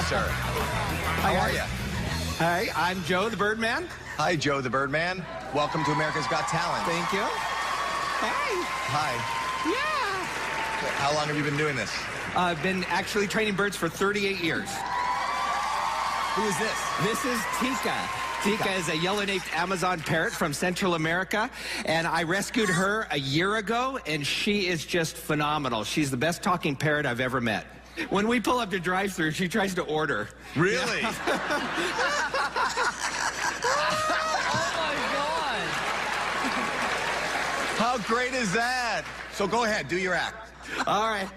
sir. How are you? Hi, I'm Joe the Birdman. Hi, Joe the Birdman. Welcome to America's Got Talent. Thank you. Hey. Hi. Yeah. How long have you been doing this? I've been actually training birds for 38 years. Who is this? This is Tika. Tika is a yellow-naped Amazon parrot from Central America, and I rescued her a year ago, and she is just phenomenal. She's the best talking parrot I've ever met. When we pull up to drive-thru, she tries to order. Really? Yeah. How great is that? So go ahead, do your act. All right.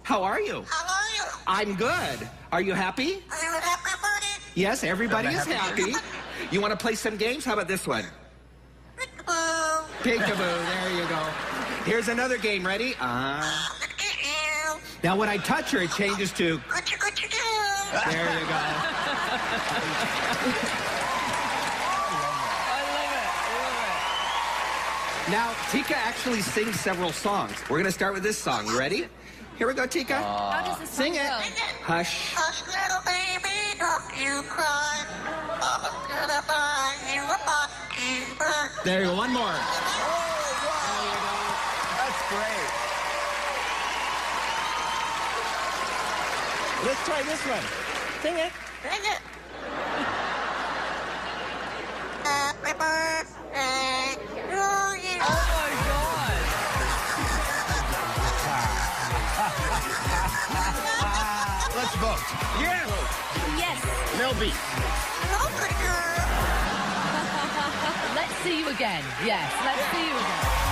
How are you? How are you? I'm good. Are you happy? Are you happy about it? Yes, everybody is Happy. happy. You want to play some games? How about this one? Peekaboo. Peekaboo. There you go. Here's another game. Ready? Now, when I touch her, it changes to... What you do? There you go. Now, Tika actually sings several songs. We're going to start with this song. You ready? Here we go, Tika. How does this song Sing it. go? Hush. Hush, little baby, don't you cry. Mama's gonna buy you a mockingbird. There you go. One more. That's great. Let's try this one. Sing it. Sing it. Happy birthday to you. Oh my God! Let's vote. Yes. Yes. No beat. Look at her. Let's see you again. Yes, let's see you again.